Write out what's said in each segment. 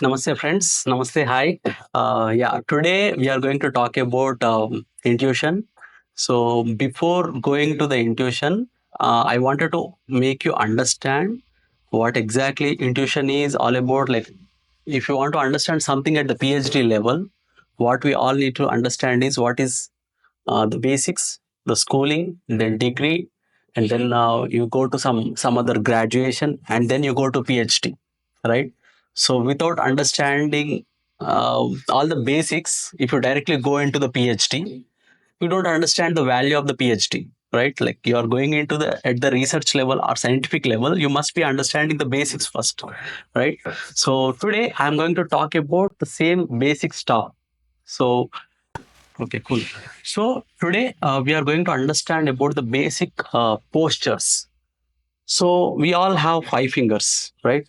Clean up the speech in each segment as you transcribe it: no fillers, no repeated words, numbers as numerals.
Namaste, friends. Namaste. Hi. Today we are going to talk about intuition. So, before going to the intuition, I wanted to make you understand what exactly intuition is all about. Like, if you want to understand something at the PhD level, what we all need to understand is what is the basics, the schooling, then degree, and then you go to some other graduation, and then you go to PhD, right? So without understanding all the basics, if you directly go into the PhD, you don't understand the value of the PhD, right? Like you are going into the at the research level or scientific level, you must be understanding the basics first, right? So today I'm going to talk about the same basic stuff. So okay, cool. So today we are going to understand about the basic postures. So we all have five fingers, right?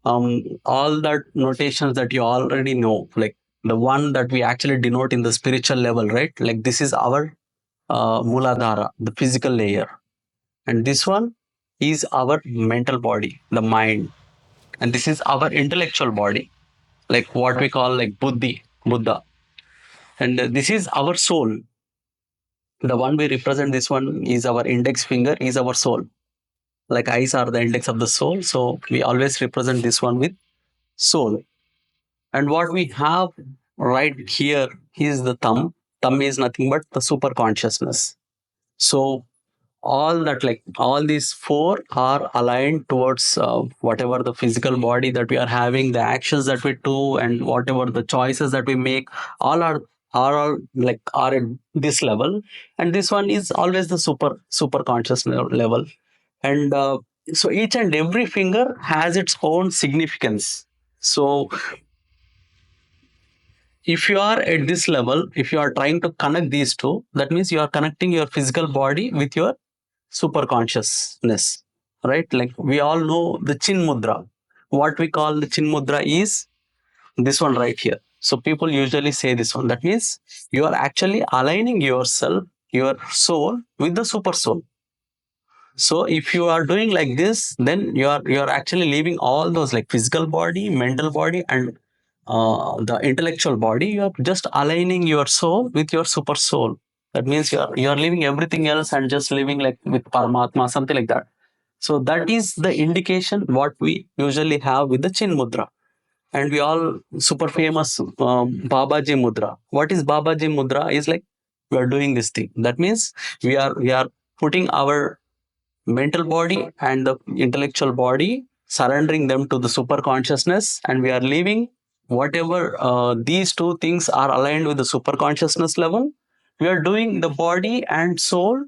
All that notations that you already know, like the one that we actually denote in the spiritual level, right? Like this is our Muladhara, the physical layer, and this one is our mental body, the mind, and this is our intellectual body, like what we call like Buddhi, Buddha, and this is our soul. The one we represent, this one is our index finger, is our soul. Like eyes are the index of the soul, so we always represent this one with soul. And what we have right here is the thumb. Thumb is nothing but the super consciousness. So all that, like all these four are aligned towards whatever the physical body that we are having, the actions that we do, and whatever the choices that we make, all are all like are at this level. And this one is always the super conscious level. And so each and every finger has its own significance. So if you are at this level, if you are trying to connect these two, that means you are connecting your physical body with your super consciousness, right? Like we all know the chin mudra. What we call the chin mudra is this one right here. So people usually say this one. That means you are actually aligning yourself, your soul, with the super soul. So if you are doing like this, then you are actually leaving all those like physical body, mental body, and the intellectual body. You are just aligning your soul with your super soul. That means you are leaving everything else and just living like with Paramatma, something like that. So that is the indication what we usually have with the chin mudra. And we all super famous Babaji mudra. What is Babaji mudra? Is like we are doing this thing. That means we are putting our mental body and the intellectual body, surrendering them to the super consciousness, and we are leaving whatever these two things are aligned with the super consciousness level. We are doing the body and soul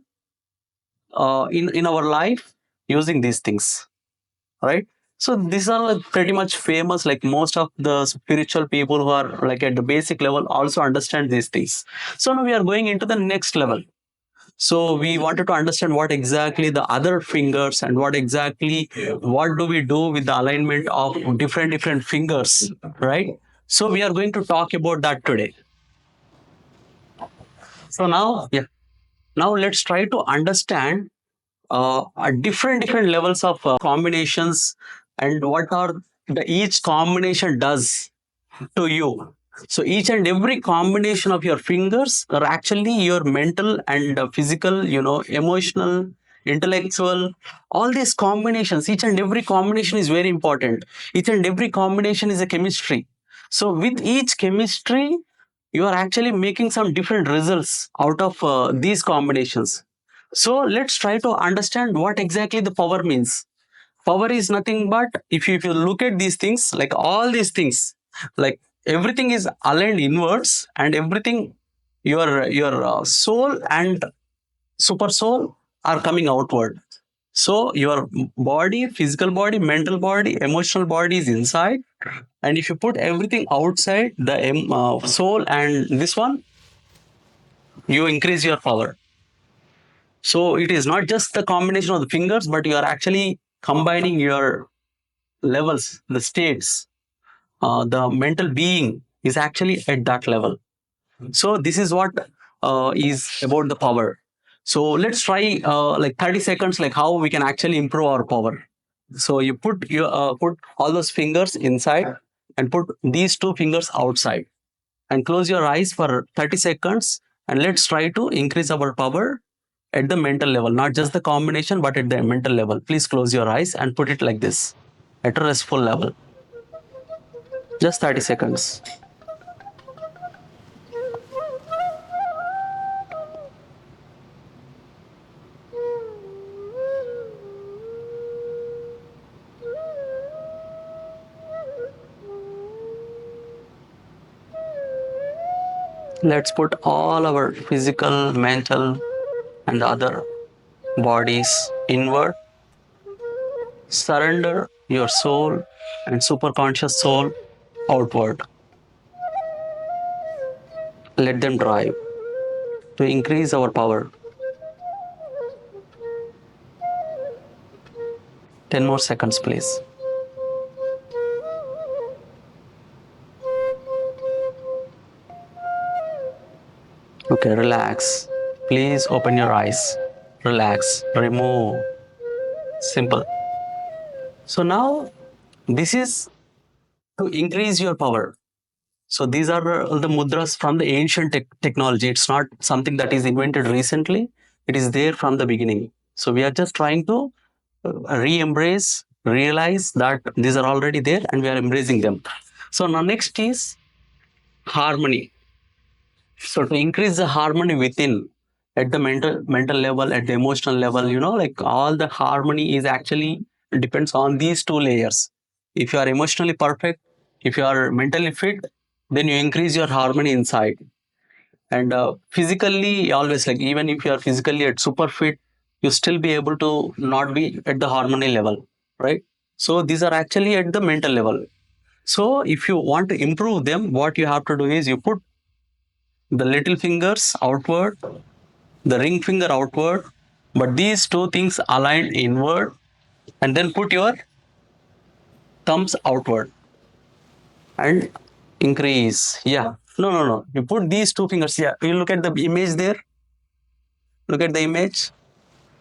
in our life using these things, right? So these are like pretty much famous. Like most of the spiritual people who are like at the basic level also understand these things. So now we are going into the next level. So we wanted to understand what exactly the other fingers and what do we do with the alignment of different fingers, right? So we are going to talk about that today. So now, yeah, now let's try to understand different levels of combinations and what are the each combination does to you. So each and every combination of your fingers are actually your mental and physical, emotional, intellectual, all these combinations, each and every combination is very important. Each and every combination is a chemistry. So with each chemistry, you are actually making some different results out of these combinations. So let's try to understand what exactly the power means. Power is nothing but if you look at these things, like all these things, like everything is aligned inwards, and everything your soul and super soul are coming outward. So your body, physical body, mental body, emotional body is inside, and if you put everything outside the soul and this one, you increase your power. So it is not just the combination of the fingers, but you are actually combining your levels, the states. The mental being is actually at that level. So this is what is about the power. So let's try like 30 seconds, like how we can actually improve our power. So you put all those fingers inside. and put these two fingers outside and close your eyes for 30 seconds, and let's try to increase our power at the mental level, not just the combination, but at the mental level. Please close your eyes and put it like this at a restful level. Just 30 seconds. Let's put all our physical, mental, and other bodies inward. Surrender your soul and superconscious soul outward. Let them drive to increase our power. 10 more seconds, please. Okay, relax. Please open your eyes. Relax. Remove. Simple. So now this is to increase your power. So these are the mudras from the ancient technology. It's not something that is invented recently. It is there from the beginning. So we are just trying to re-embrace, realize that these are already there and we are embracing them. So now next is harmony. So to increase the harmony within, at the mental level, at the emotional level, like all the harmony is actually depends on these two layers. If you are emotionally perfect, if you are mentally fit, then you increase your harmony inside. And physically, always, like even if you are physically at super fit, you still be able to not be at the harmony level, right? So these are actually at the mental level. So if you want to improve them, what you have to do is you put the little fingers outward, the ring finger outward, but these two things aligned inward, and then put your thumbs outward and increase. Yeah. No, no, no. You put these two fingers. Yeah. You look at the image there. Look at the image.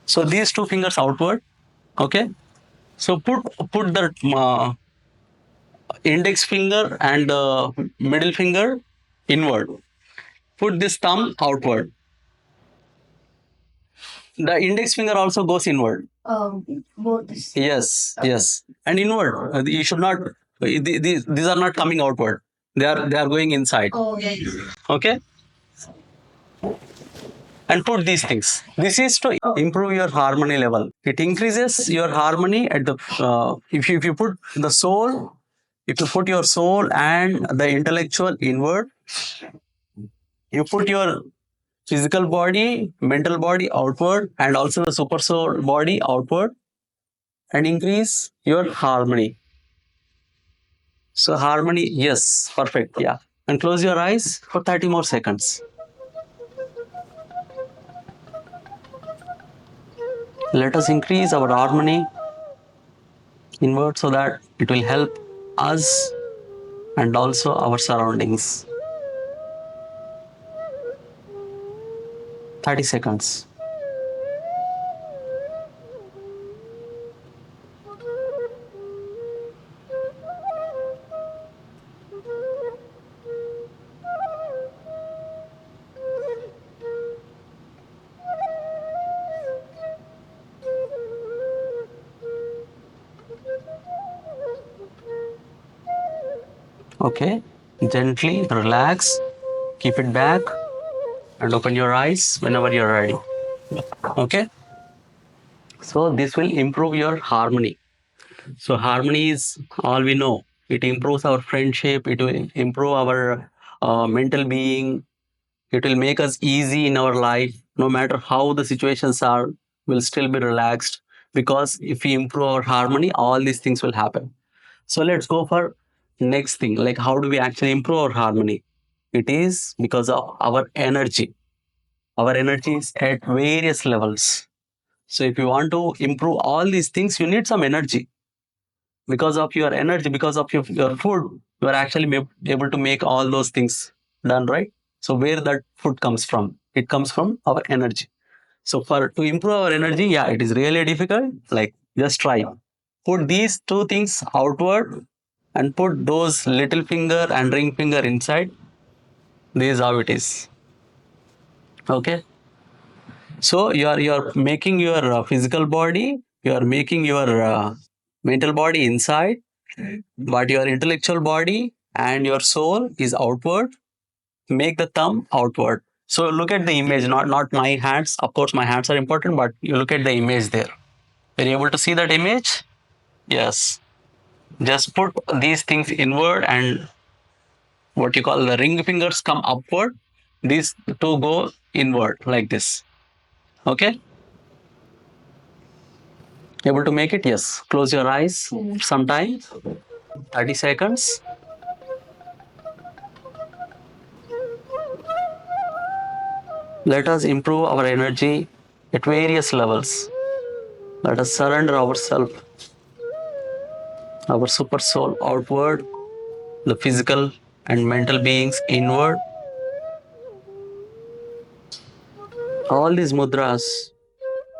So these two fingers outward. Okay. So put the index finger and the middle finger inward. Put this thumb outward. The index finger also goes inward. Both. Yes, yes, and inward. You should not. These are not coming outward. They are going inside. Oh, yes. Okay, and put these things. This is to improve your harmony level. It increases your harmony at the. If you put the soul, if you put your soul and the intellectual inward, you put your physical body, mental body outward, and also the super soul body outward, and increase your harmony. So harmony, yes, perfect, yeah. And close your eyes for 30 more seconds. Let us increase our harmony inward so that it will help us and also our surroundings. 30 seconds. Okay, gently relax, keep it back, and open your eyes whenever you're ready. Okay, so this will improve your harmony. So harmony is all we know. It improves our friendship. It will improve our mental being. It will make us easy in our life. No matter how the situations are, we'll still be relaxed, because if we improve our harmony, all these things will happen. So let's go for next thing. Like, how do we actually improve our harmony? It is because of our energy. Our energy is at various levels. So if you want to improve all these things, you need some energy. Because of your energy, because of your food, you are actually able to make all those things done, right? So where that food comes from? It comes from our energy. So for to improve our energy, yeah, it is really difficult. Like, just try. Put these two things outward and put those little finger and ring finger inside. This is how it is. Okay. So you are making your physical body, you are making your mental body inside, but your intellectual body and your soul is outward. Make the thumb outward. So look at the image, not my hands. Of course, my hands are important, but you look at the image there. Are you able to see that image? Yes. Just put these things inward and what you call the ring fingers come upward. These two go inward like this. Okay. Able to make it? Yes. Close your eyes sometime. 30 seconds. Let us improve our energy at various levels. Let us surrender ourselves, our super soul outward, the physical and mental beings inward. All these mudras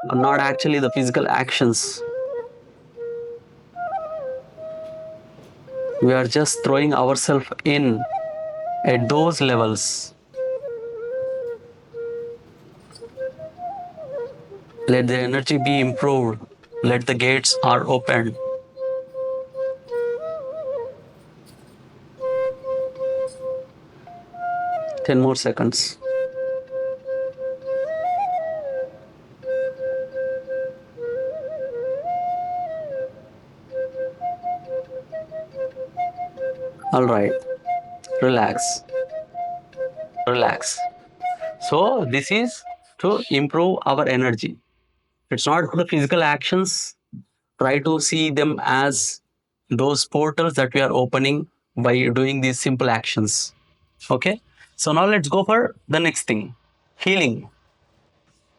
are not actually the physical actions. We are just throwing ourselves in at those levels. Let the energy be improved. Let the gates are opened. Ten more seconds. All right. Relax. Relax. So this is to improve our energy. It's not the physical actions. Try to see them as those portals that we are opening by doing these simple actions. Okay. So now let's go for the next thing, healing.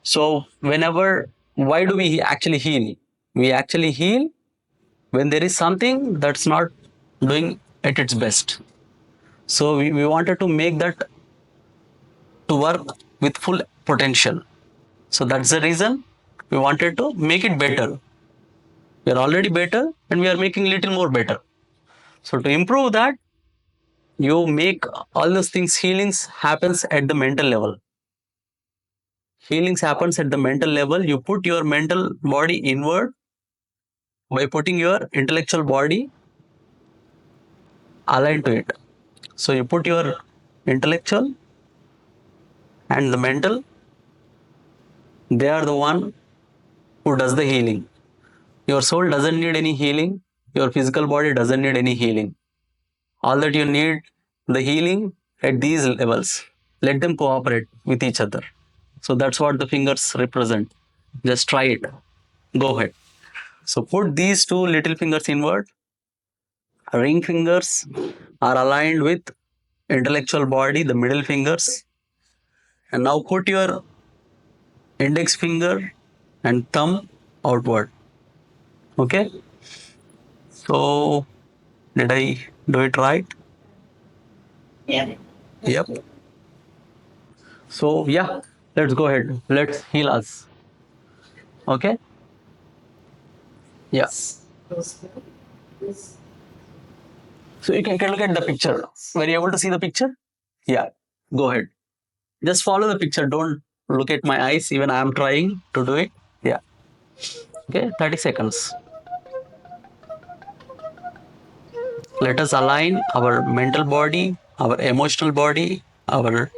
So whenever, why do we actually heal? We actually heal when there is something that's not doing at its best. So we wanted to make that to work with full potential. So that's the reason we wanted to make it better. We are already better and we are making little more better. So to improve that, you make all those things, healings happens at the mental level. Healings happens at the mental level. You put your mental body inward by putting your intellectual body aligned to it. So you put your intellectual and the mental, they are the one who does the healing. Your soul doesn't need any healing. Your physical body doesn't need any healing. All that you need the healing at these levels. Let them cooperate with each other. So that's what the fingers represent. Just try it. Go ahead. So put these two little fingers inward. Ring fingers are aligned with intellectual body, the middle fingers. And now put your index finger and thumb outward. Okay. So did I do it right? Yeah. Yep. So yeah, let's go ahead. Let's heal us. Okay. Yeah. So you can look at the picture. Were you able to see the picture? Yeah. Go ahead. Just follow the picture. Don't look at my eyes. Even I am trying to do it. Yeah. Okay. 30 seconds. Let us align our mental body, our emotional body, our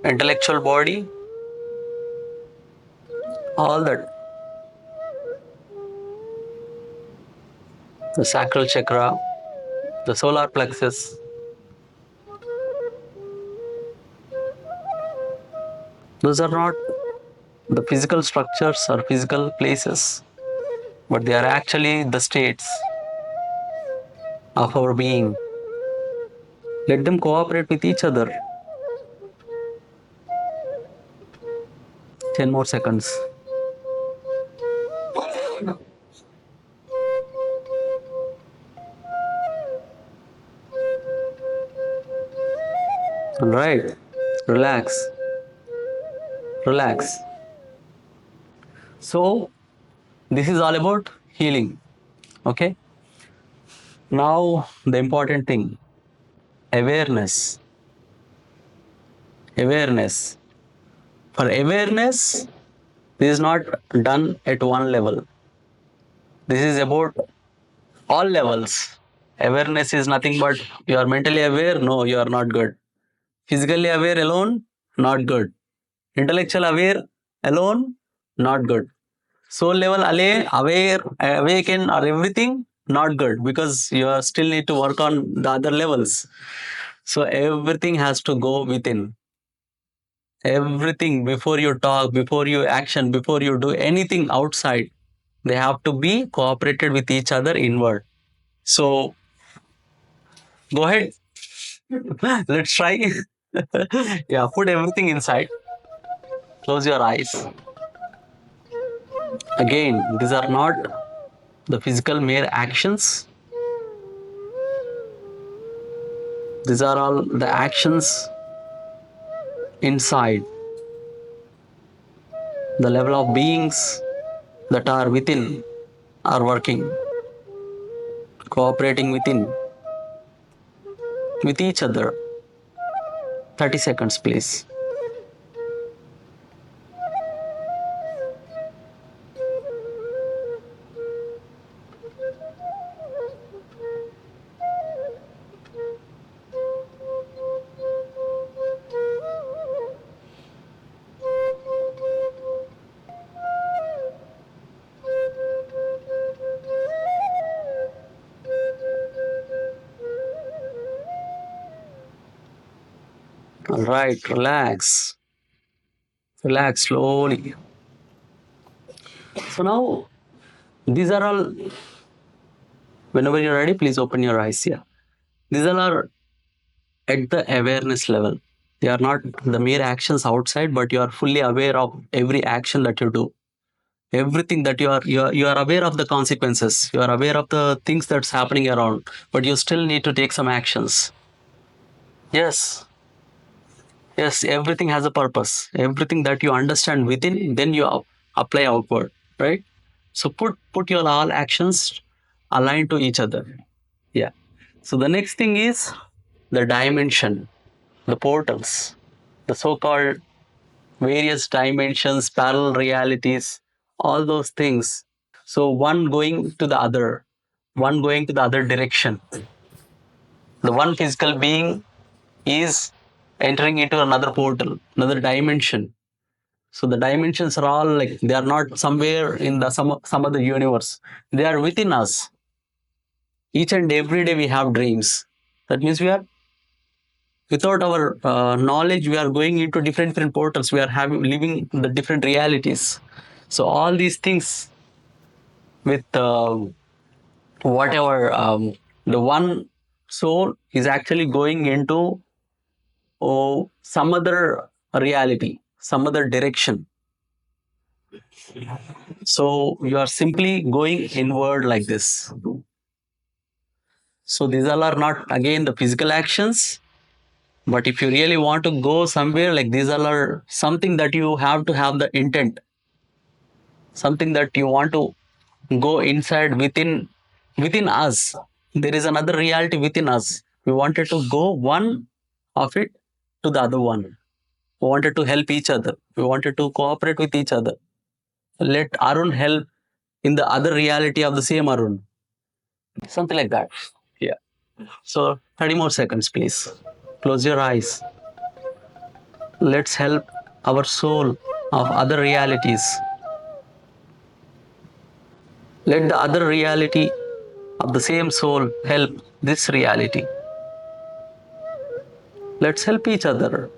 intellectual body, all that. The sacral chakra, the solar plexus. Those are not the physical structures or physical places, but they are actually the states of our being. Let them cooperate with each other. 10 more seconds. All right. Relax. Relax. So, this is all about healing. Okay. Now, the important thing, awareness. Awareness. For awareness, this is not done at one level. This is about all levels. Awareness is nothing but you are mentally aware, no, you are not good. Physically aware alone, not good. Intellectual aware alone, not good. Soul level aware, awaken or everything, not good because you are still need to work on the other levels. So everything has to go within. Everything before you talk, before you action, before you do anything outside, they have to be cooperated with each other inward. So go ahead. Let's try. Yeah, put everything inside. Close your eyes. Again, these are not the physical mere actions. These are all the actions inside the level of beings that are within are working, cooperating within with each other. 30 seconds, please. All right, relax. Relax slowly. So now, these are all, whenever you're ready, please open your eyes. Yeah. These all are at the awareness level. They are not the mere actions outside, but you are fully aware of every action that you do. Everything that you are aware of the consequences. You are aware of the things that's happening around, but you still need to take some actions. Yes, yes, everything has a purpose. Everything that you understand within, then you apply outward, right? So put your all actions aligned to each other. Yeah. So the next thing is the dimension, the portals, the so-called various dimensions, parallel realities, all those things. So one going to the other, one going to the other direction. The one physical being is entering into another portal, another dimension. So the dimensions are all like they are not somewhere in the some other universe. They are within us. Each and every day we have dreams. That means we are without our knowledge, we are going into different portals. We are having living the different realities. So all these things with whatever the one soul is actually going into some other reality, some other direction. So you are simply going inward like this. So these all are not again the physical actions, but if you really want to go somewhere, like these all are something that you have to have the intent, something that you want to go inside within us. There is another reality within us. We wanted to go one of it to the other one. We wanted to help each other. We wanted to cooperate with each other. Let Arun help in the other reality of the same Arun. Something like that. Yeah. So 30 more seconds, please. Close your eyes. Let's help our soul of other realities. Let the other reality of the same soul help this reality. Let's help each other.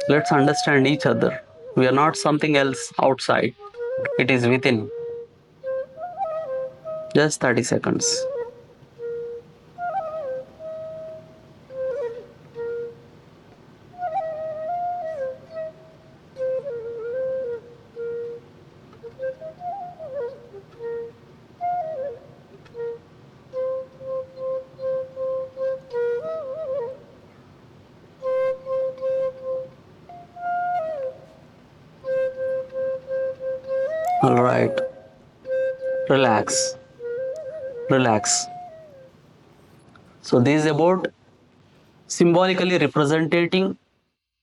Let's understand each other. We are not something else outside. It is within. Just 30 seconds. All right. Relax. Relax. So this is about symbolically representing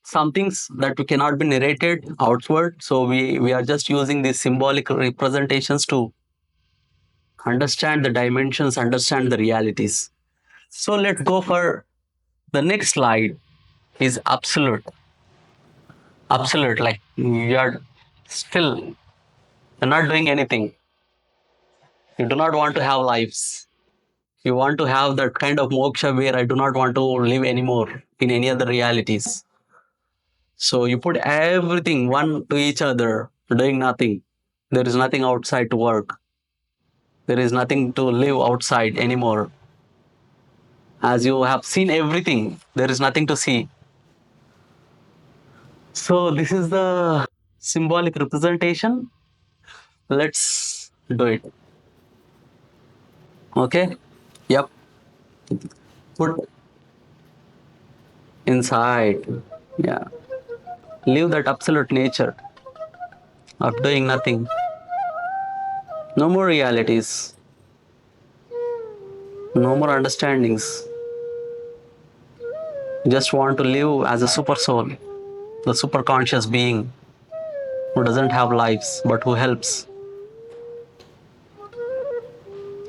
some things that cannot be narrated outward. So we are just using these symbolic representations to understand the dimensions, understand the realities. So let's go for the next slide is absolute. Absolute, like you're still, you're not doing anything. You do not want to have lives. You want to have that kind of moksha where I do not want to live anymore in any other realities. So you put everything one to each other, doing nothing. There is nothing outside to work. There is nothing to live outside anymore. As you have seen everything, there is nothing to see. So this is the symbolic representation. Let's do it. Okay. Yep. Put inside. Yeah. Live that absolute nature of doing nothing. No more realities. No more understandings. Just want to live as a super soul, the super conscious being who doesn't have lives but who helps.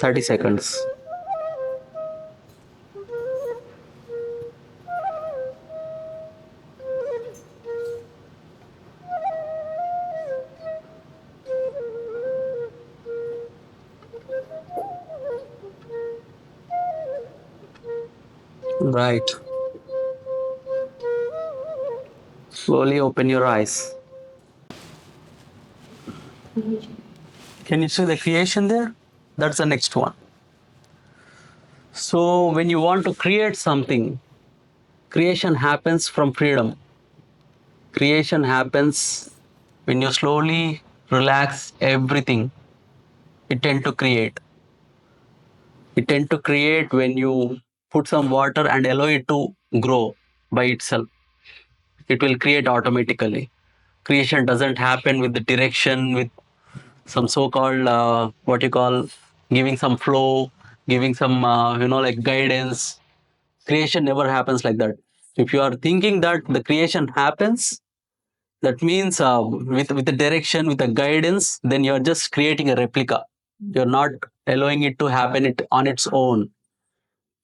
30 seconds. Right. Slowly open your eyes. Can you see the creation there? That's the next one. So, when you want to create something, creation happens from freedom. Creation happens when you slowly relax everything. It tend to create. It tend to create when you put some water and allow it to grow by itself. It will create automatically. Creation doesn't happen with the direction, with some so-called what you call giving some flow, giving some like guidance. Creation never happens like that. If you are thinking that the creation happens, that means with the direction, with the guidance, then you are just creating a replica. You're not allowing it to happen it on its own.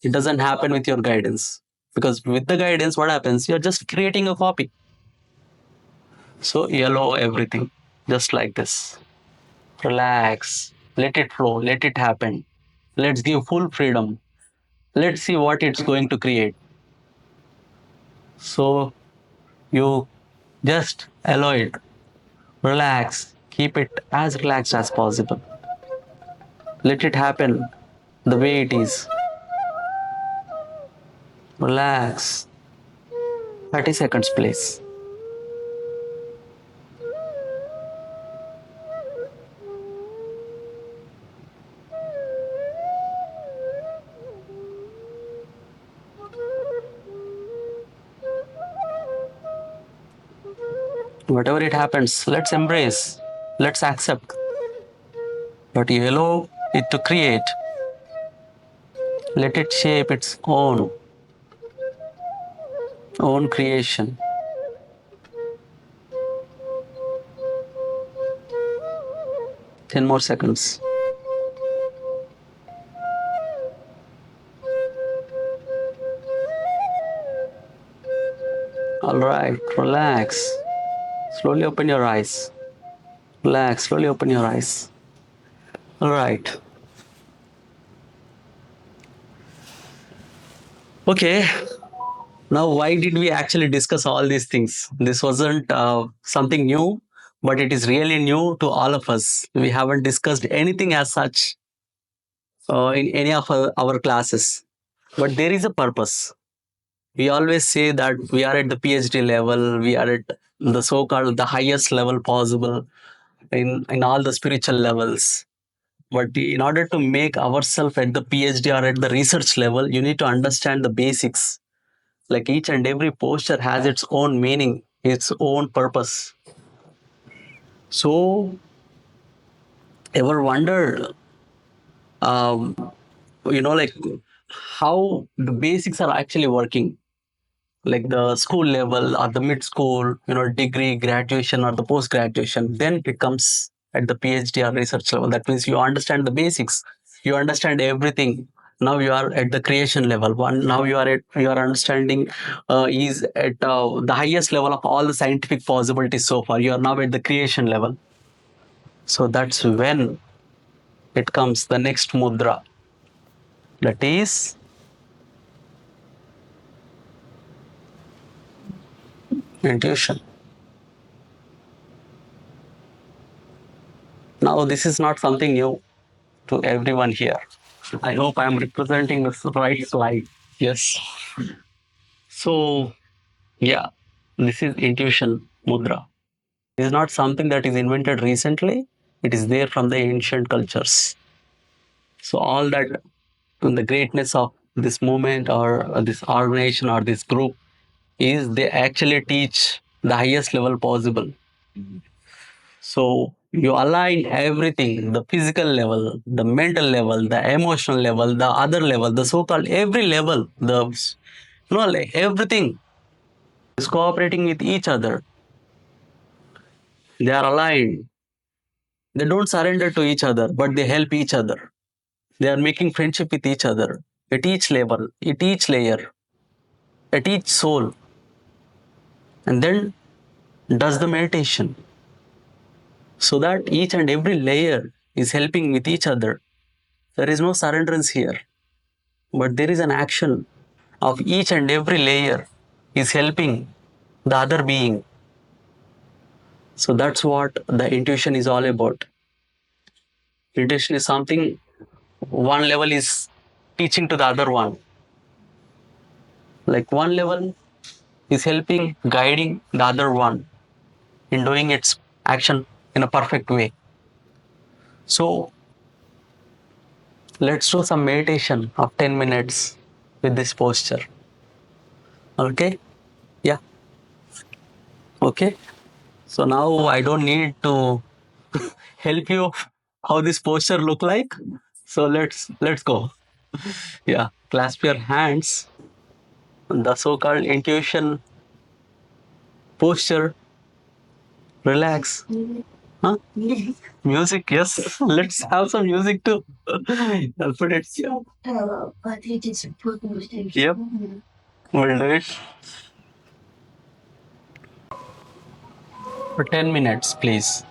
It doesn't happen with your guidance, because with the guidance, what happens? You're just creating a copy. So you allow everything just like this. Relax, let it flow, let it happen. Let's give full freedom. Let's see what it's going to create. So you just allow it. Relax, keep it as relaxed as possible. Let it happen the way it is. Relax. 30 seconds, please. Whatever it happens, let's embrace, let's accept. But you allow it to create. Let it shape its own creation. Ten more seconds. All right, relax. Slowly open your eyes. Relax, slowly open your eyes. All right. Okay. Now, why did we actually discuss all these things? This wasn't something new, but it is really new to all of us. We haven't discussed anything as such in any of our classes. But there is a purpose. We always say that we are at the PhD level, we are at the so-called the highest level possible in all the spiritual levels. But in order to make ourselves at the PhD or at the research level, you need to understand the basics. Like each and every posture has its own meaning, its own purpose. So, ever wondered, um, like how the basics are actually working, like the school level or the mid school, degree, graduation or the post graduation. Then it comes at the PhD or research level. That means you understand the basics, you understand everything. Now you are at the creation level. One, now you are understanding is at the highest level of all the scientific possibilities so far. You are now at the creation level. So that's when it comes the next mudra, that is intuition. Now this is not something new to everyone here. I hope I am representing the right slide. Yes. So, yeah, this is intuition mudra. It is not something that is invented recently. It is there from the ancient cultures. So, all that the greatness of this movement or this organization or this group is they actually teach the highest level possible. So you align everything, the physical level, the mental level, the emotional level, the other level, the so-called every level, like everything is cooperating with each other. They are aligned. They don't surrender to each other, but they help each other. They are making friendship with each other at each level, at each layer, at each soul, and then does the meditation so that each and every layer is helping with each other. There is no surrenderance here, but there is an action of each and every layer is helping the other being. So that's what the intuition is all about. Intuition is something one level is teaching to the other one. Like one level is helping, guiding the other one in doing its action in a perfect way. So let's do some meditation of 10 minutes with this posture. Okay? Yeah. Okay. So now I don't need to help you how this posture look like. So let's go. Yeah, clasp your hands. The so-called intuition posture. Relax. Huh? Music, yes. Let's have some music too. I'll put it. Yep, we'll do it for 10 minutes, please.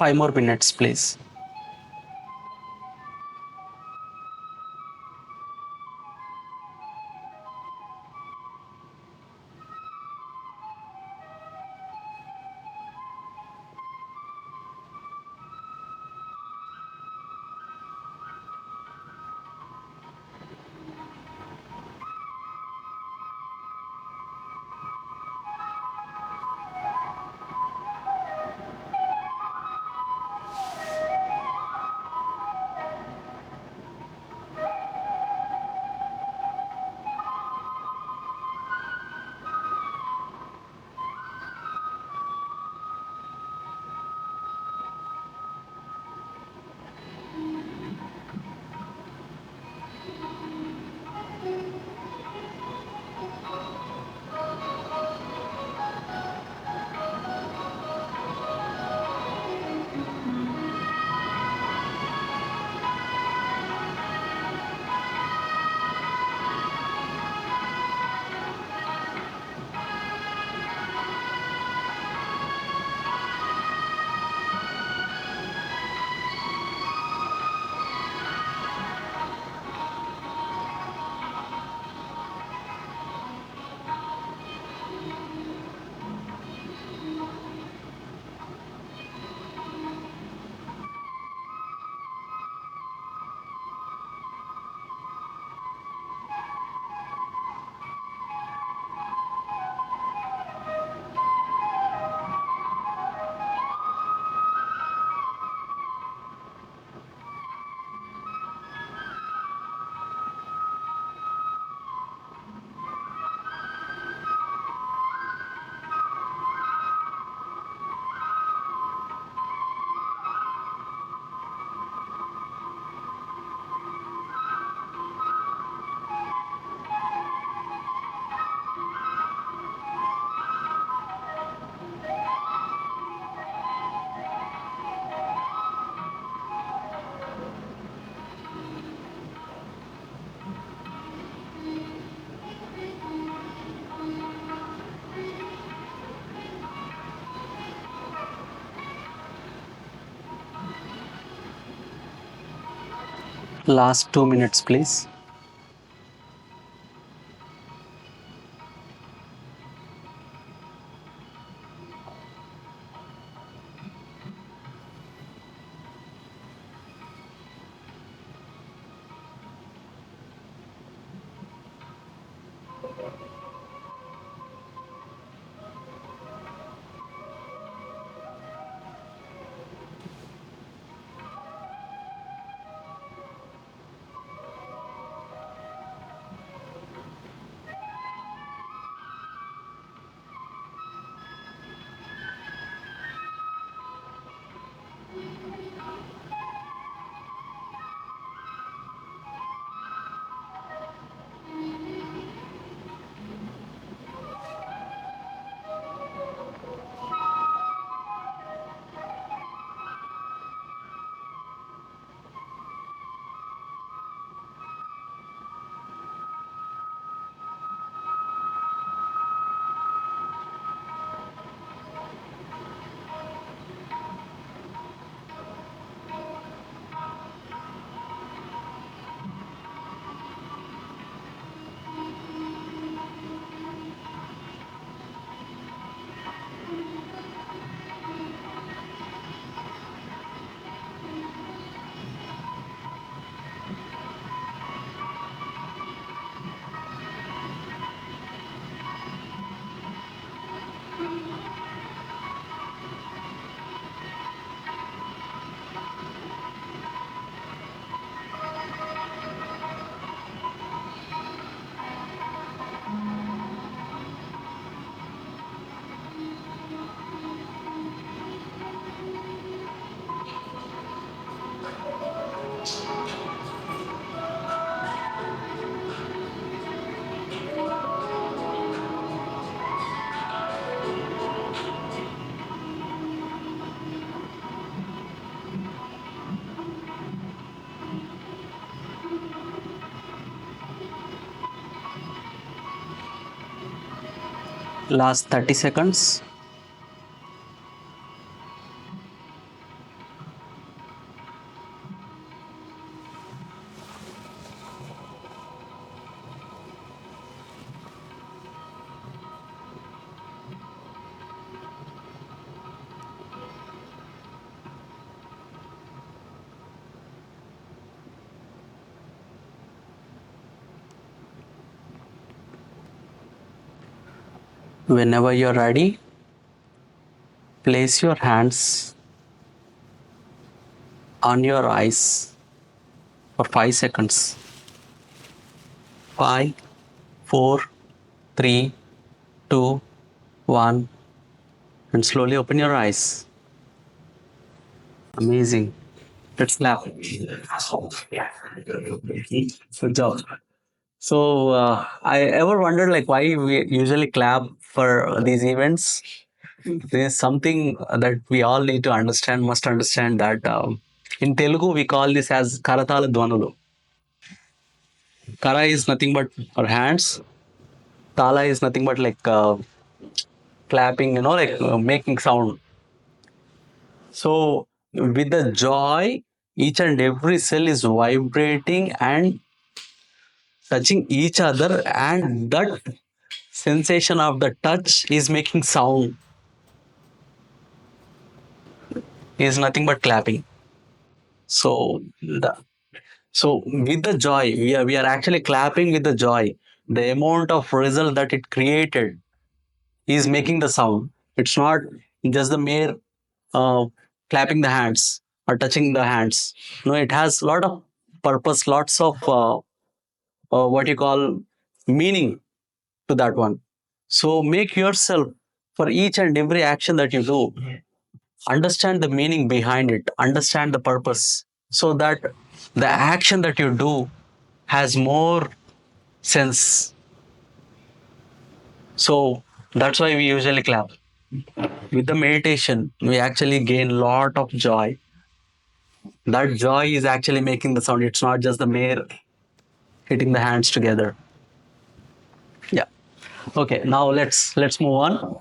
5 more minutes, please. Last 2 minutes, please. Last 30 seconds. Whenever you're ready, place your hands on your eyes for 5 seconds. 5, 4, 3, 2, 1, and slowly open your eyes. Amazing. Let's clap. Good job. So, I ever wondered like why we usually clap for these events. There's something that we all need to understand, must understand that in Telugu we call this as Karatala Dvanulu. Kara is nothing but our hands. Tala is nothing but like clapping, like making sound. So with the joy, each and every cell is vibrating and touching each other, and that sensation of the touch is making sound is nothing but clapping. So so with the joy, we are actually clapping with the joy. The amount of result that it created is making the sound. It's not just the mere uh, clapping the hands or touching the hands. No, it has a lot of purpose, lots of what you call meaning to that one. So make yourself, for each and every action that you do, understand the meaning behind it, understand the purpose, so that the action that you do has more sense. So that's why we usually clap. With the meditation, we actually gain a lot of joy. That joy is actually making the sound. It's not just the mere hitting the hands together. Yeah. Okay. Now let's move on.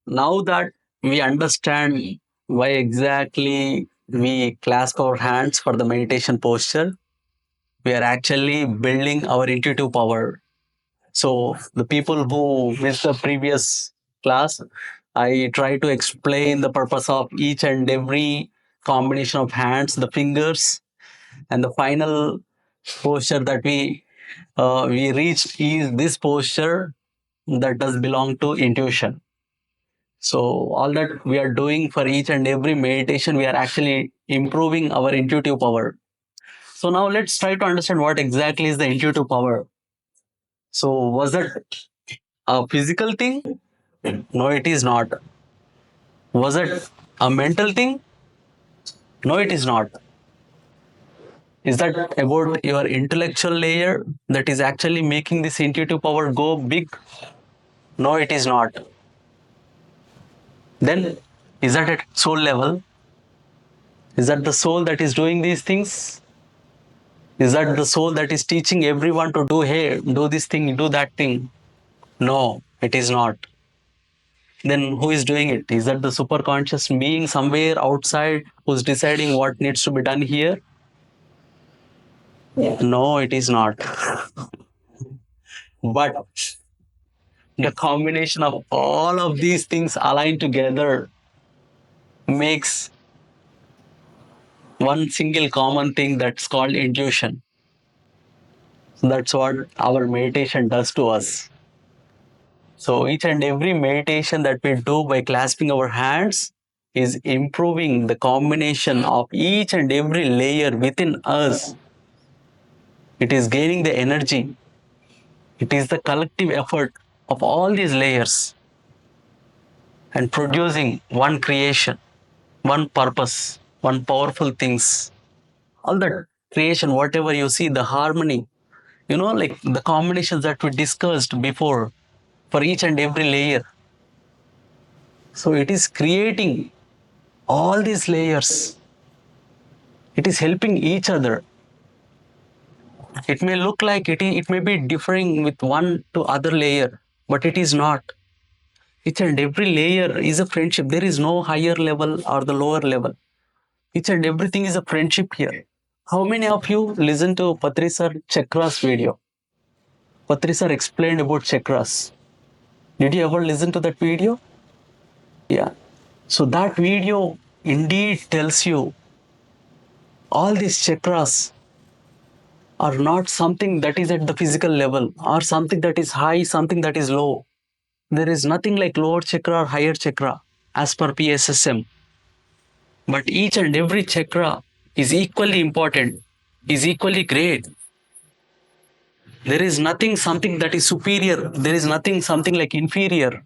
Now that we understand why exactly we clasp our hands for the meditation posture, we are actually building our intuitive power. So the people who missed the previous class, I try to explain the purpose of each and every combination of hands, the fingers, and the final posture that we reached is this posture that does belong to intuition. So all that we are doing for each and every meditation, we are actually improving our intuitive power. So now let's try to understand what exactly is the intuitive power. So was it a physical thing? No, it is not. Was it a mental thing? No, it is not. Is that about your intellectual layer that is actually making this intuitive power go big? No, it is not. Then is that at soul level? Is that the soul that is doing these things? Is that the soul that is teaching everyone to do, hey, do this thing, do that thing? No, it is not. Then who is doing it? Is that the superconscious being somewhere outside who's deciding what needs to be done here? No, it is not. But the combination of all of these things aligned together makes one single common thing that's called intuition. That's what our meditation does to us. So each and every meditation that we do by clasping our hands is improving the combination of each and every layer within us. It is gaining the energy. It is the collective effort of all these layers and producing one creation, one purpose, one powerful things. All that creation, whatever you see, the harmony, like the combinations that we discussed before for each and every layer. So it is creating all these layers. It is helping each other. It may look like it may be differing with one to other layer, but it is not. Each and every layer is a friendship. There is no higher level or the lower level. Each and everything is a friendship here. How many of you listen to Patri sir Chakras video? Patri sir explained about chakras. Did you ever listen to that video? Yeah. So that video indeed tells you all these chakras are not something that is at the physical level or something that is high, something that is low. There is nothing like lower chakra or higher chakra as per PSSM. But each and every chakra is equally important, is equally great. There is nothing something that is superior. There is nothing something like inferior.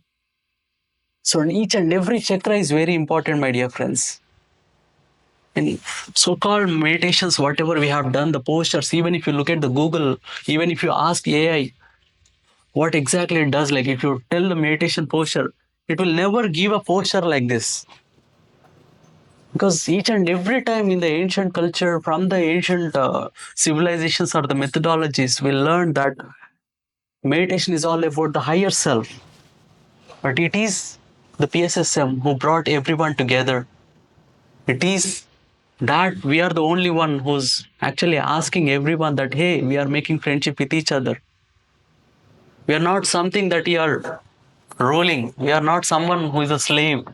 So each and every chakra is very important, my dear friends. In so-called meditations, whatever we have done, the postures, even if you look at the Google, even if you ask AI what exactly it does, like if you tell the meditation posture, it will never give a posture like this. Because each and every time in the ancient culture, from the ancient civilizations or the methodologies, we learned that meditation is all about the higher self. But it is the PSSM who brought everyone together. It is that we are the only one who's actually asking everyone that, hey, we are making friendship with each other. We are not something that we are ruling. We are not someone who is a slave.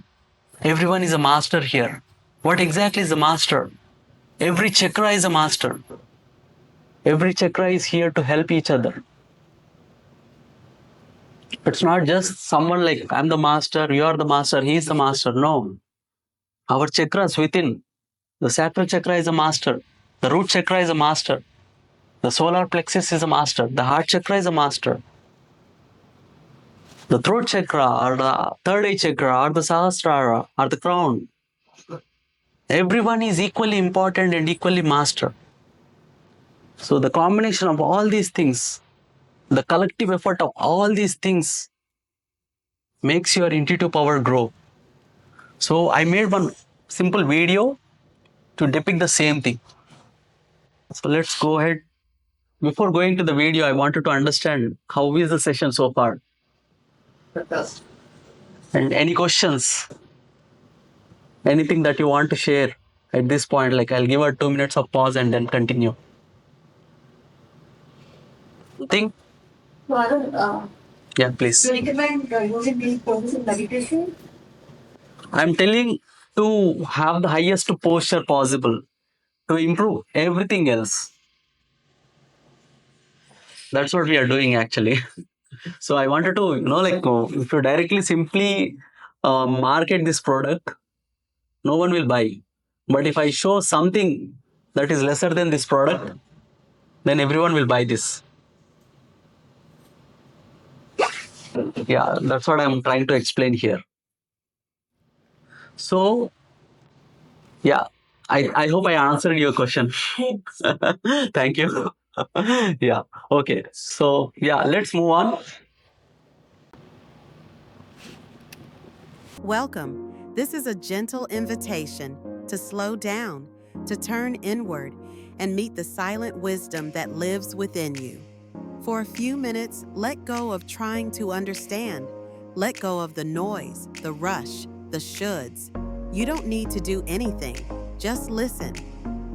Everyone is a master here. What exactly is a master? Every chakra is a master. Every chakra is here to help each other. It's not just someone like, I'm the master, you are the master, he is the master. No. Our chakras within, the sacral chakra is a master. The root chakra is a master. The solar plexus is a master. The heart chakra is a master. The throat chakra or the third eye chakra or the sahasrara or the crown. Everyone is equally important and equally master. So the combination of all these things, the collective effort of all these things makes your intuitive power grow. So I made one simple video to depict the same thing. So let's go ahead. Before going to the video, I wanted to understand how is the session so far? And any questions? Anything that you want to share at this point? Like I'll give her 2 minutes of pause and then continue. Nothing? Arun, Yeah, please. do you recommend using these poses in meditation? I'm telling to have the highest posture possible to improve everything else. That's what we are doing actually. So I wanted to, if you directly simply market this product, no one will buy. But if I show something that is lesser than this product, then everyone will buy this. Yeah, that's what I'm trying to explain here. So, yeah, I hope I answered your question. Thank you. Yeah, okay. So, yeah, let's move on. Welcome. This is a gentle invitation to slow down, to turn inward, and meet the silent wisdom that lives within you. For a few minutes, let go of trying to understand. Let go of the noise, the rush, the shoulds. You don't need to do anything. Just listen.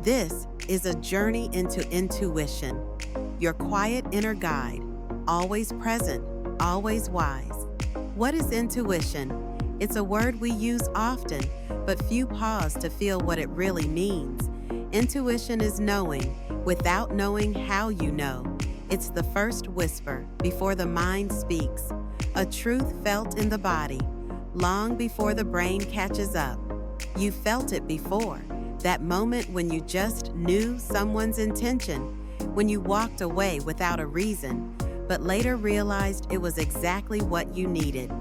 This is a journey into intuition, your quiet inner guide, always present, always wise. What is intuition? It's a word we use often, but few pause to feel what it really means. Intuition is knowing without knowing how you know. It's the first whisper before the mind speaks, a truth felt in the body, long before the brain catches up. You felt it before, that moment when you just knew someone's intention, when you walked away without a reason, but later realized it was exactly what you needed.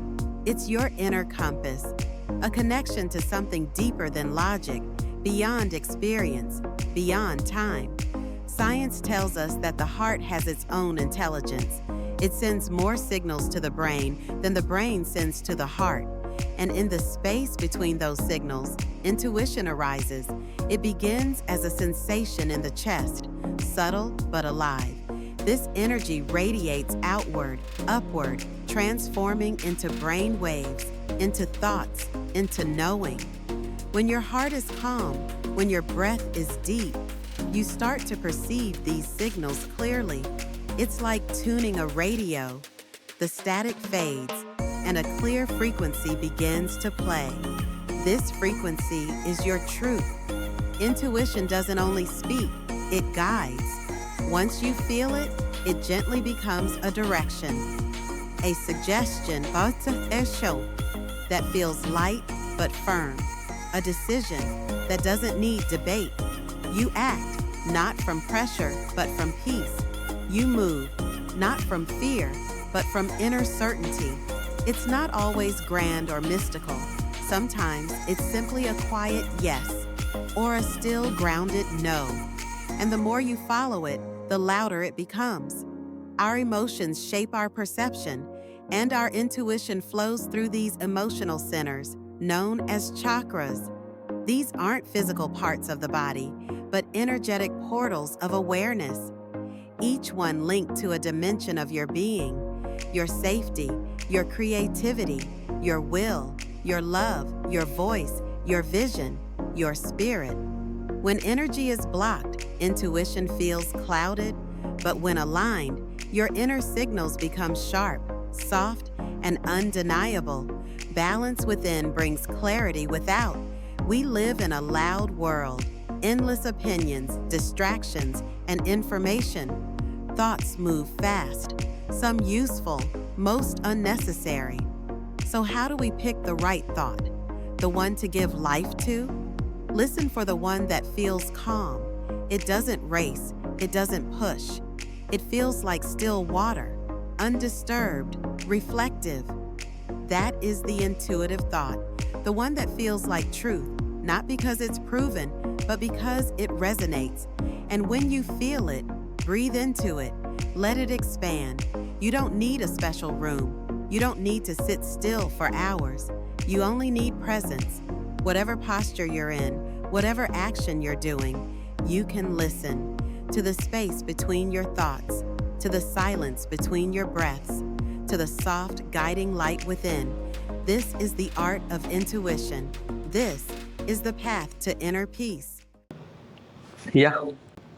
It's your inner compass, a connection to something deeper than logic, beyond experience, beyond time. Science tells us that the heart has its own intelligence. It sends more signals to the brain than the brain sends to the heart. And in the space between those signals, intuition arises. It begins as a sensation in the chest, subtle but alive. This energy radiates outward, upward, transforming into brain waves, into thoughts, into knowing. When your heart is calm, when your breath is deep, you start to perceive these signals clearly. It's like tuning a radio. The static fades, and a clear frequency begins to play. This frequency is your truth. Intuition doesn't only speak, it guides. Once you feel it, it gently becomes a direction. a suggestion that feels light but firm, a decision that doesn't need debate. You act not from pressure but from peace. You move not from fear but from inner certainty. It's not always grand or mystical. Sometimes it's simply a quiet yes or a still grounded no. And the more you follow it, the louder it becomes. Our emotions shape our perception, and our intuition flows through these emotional centers, known as chakras. These aren't physical parts of the body, but energetic portals of awareness, each one linked to a dimension of your being, your safety, your creativity, your will, your love, your voice, your vision, your spirit. When energy is blocked, intuition feels clouded, but when aligned, your inner signals become sharp, soft, and undeniable. Balance within brings clarity without. We live in a loud world, endless opinions, distractions, and information. Thoughts move fast, some useful, most unnecessary. So how do we pick the right thought? The one to give life to? Listen for the one that feels calm. It doesn't race, it doesn't push. It feels like still water, undisturbed, reflective. That is the intuitive thought, the one that feels like truth, not because it's proven, but because it resonates. And when you feel it, breathe into it, let it expand. You don't need a special room. You don't need to sit still for hours. You only need presence. Whatever posture you're in, whatever action you're doing, you can listen to the space between your thoughts, to the silence between your breaths, to the soft, guiding light within. This is the art of intuition. This is the path to inner peace. Yeah.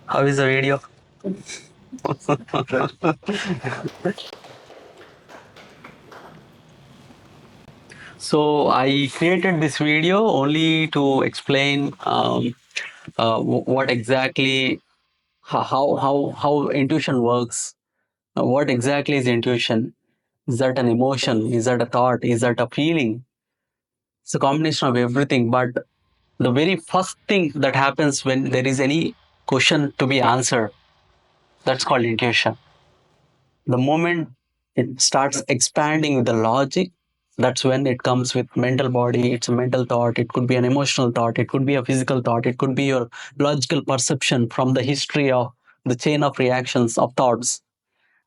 How is the video? So I created this video only to explain what exactly how intuition works. What exactly is intuition? Is that an emotion? Is that a thought? Is that a feeling? It's a combination of everything. But the very first thing that happens when there is any question to be answered, that's called intuition. The moment it starts expanding with the logic, that's when it comes with mental body. It's a mental thought, it could be an emotional thought, it could be a physical thought, it could be your logical perception from the history of the chain of reactions of thoughts.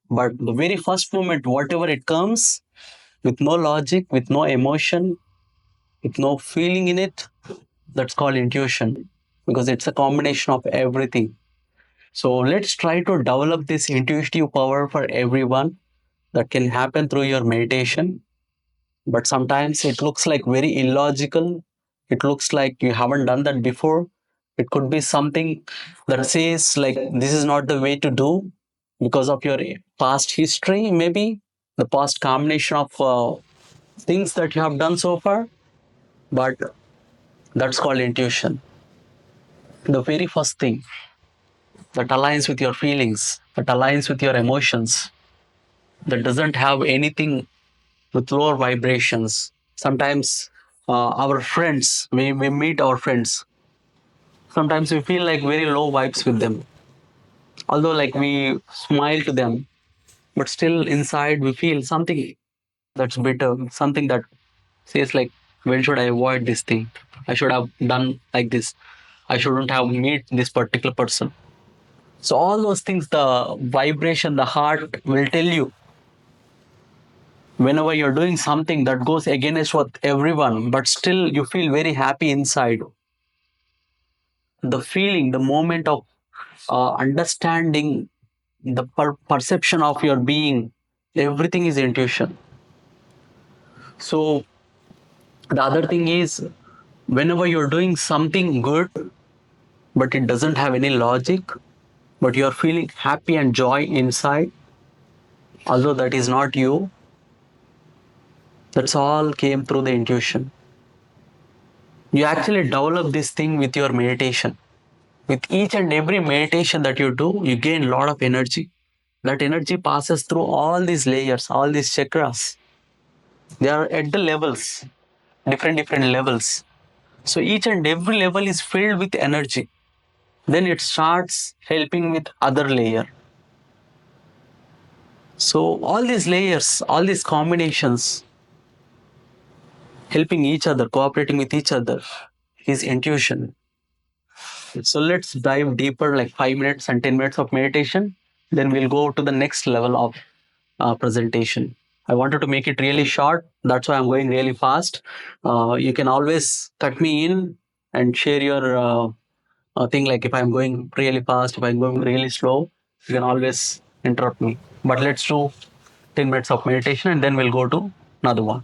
But the very first moment, whatever it comes, with no logic, with no emotion, with no feeling in it, that's called intuition, because it's a combination of everything. So let's try to develop this intuitive power for everyone. That can happen through your meditation, but sometimes it looks like very illogical. It looks like you haven't done that before. It could be something that says like this is not the way to do because of your past history, maybe the past combination of things that you have done so far. But that's called intuition. The very first thing that aligns with your feelings, that aligns with your emotions, that doesn't have anything with lower vibrations. Sometimes our friends, we meet our friends. Sometimes we feel like very low vibes with them. Although like we smile to them, but still inside we feel something that's better, something that says like, when should I avoid this thing? I should have done like this. I shouldn't have meet this particular person. So all those things, the vibration, the heart will tell you whenever you're doing something that goes against what everyone, but still you feel very happy inside. The feeling, the moment of understanding, the perception of your being, everything is intuition. So the other thing is, whenever you're doing something good, but it doesn't have any logic, but you're feeling happy and joy inside, although that is not you, that's all came through the intuition. You actually develop this thing with your meditation. With each and every meditation that you do, you gain a lot of energy. That energy passes through all these layers, all these chakras. They are at the levels, different levels. So each and every level is filled with energy. Then it starts helping with other layer. So all these layers, all these combinations, helping each other, cooperating with each other, is intuition. So let's dive deeper, like 5 minutes and 10 minutes of meditation. Then we'll go to the next level of presentation. I wanted to make it really short. That's why I'm going really fast. You can always cut me in and share your thing. Like if I'm going really fast, if I'm going really slow, you can always interrupt me. But let's do 10 minutes of meditation and then we'll go to another one.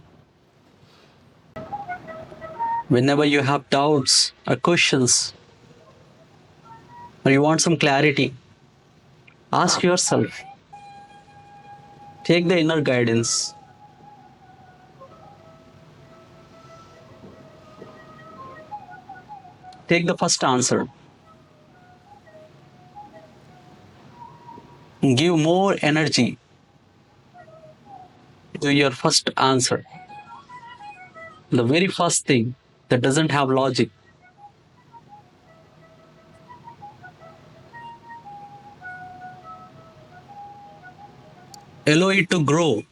Whenever you have doubts or questions or you want some clarity, ask yourself, take the inner guidance, take the first answer, give more energy to your first answer, the very first thing that doesn't have logic. Allow it to grow,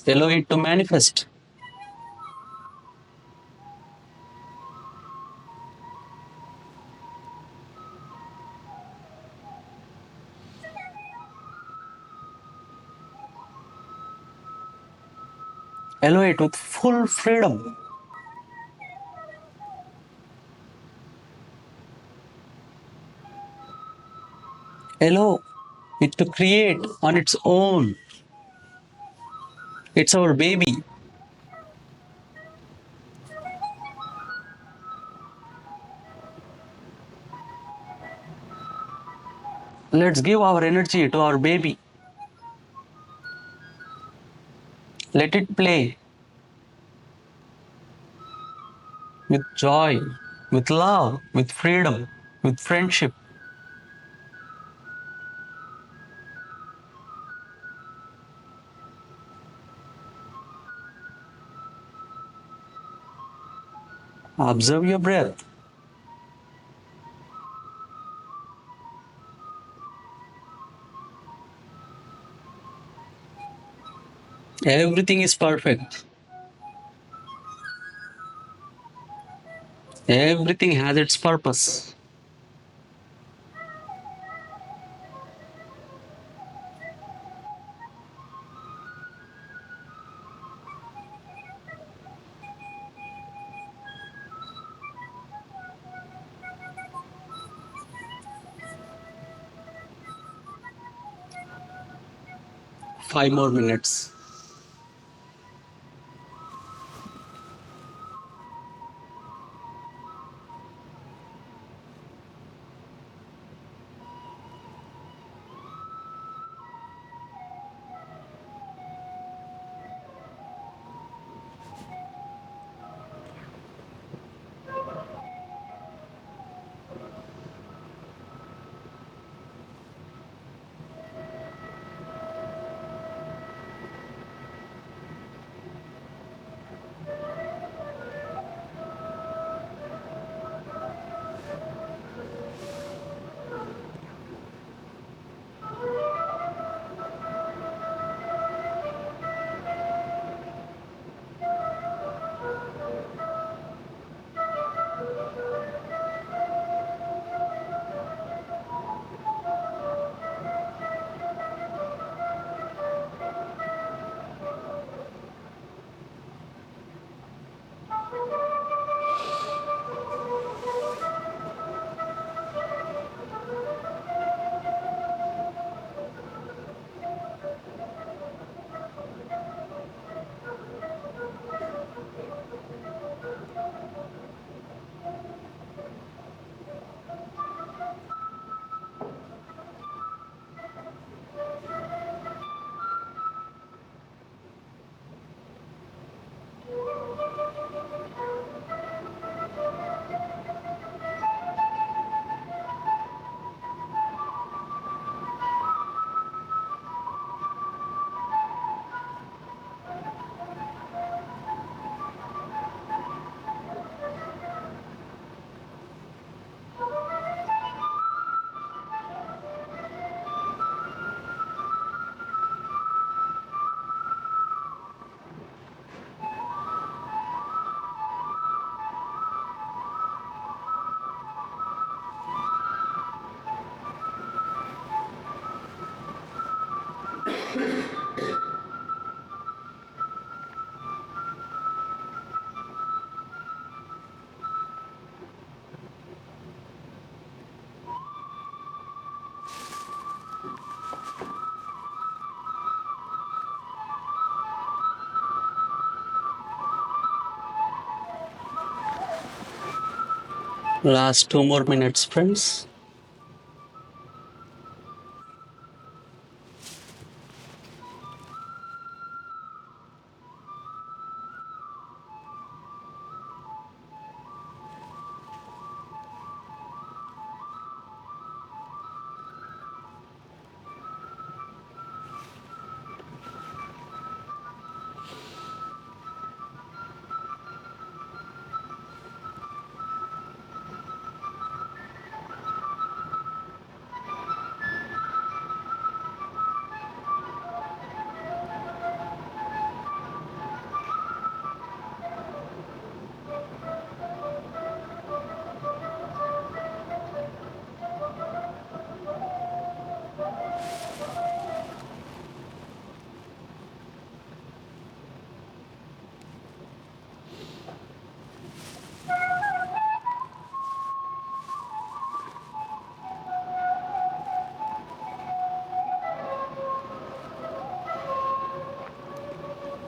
allow it to manifest. Allow it with full freedom. Allow it to create on its own. It's our baby. Let's give our energy to our baby. Let it play with joy, with love, with freedom, with friendship. Observe your breath. Everything is perfect. Everything has its purpose. 5 more minutes. Last 2 more minutes, friends.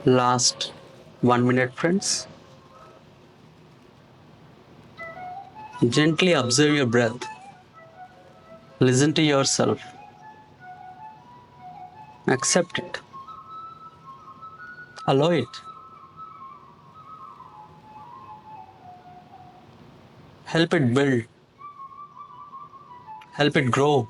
Last 1 minute, friends. Gently observe your breath. Listen to yourself. Accept it. Allow it. Help it build. Help it grow.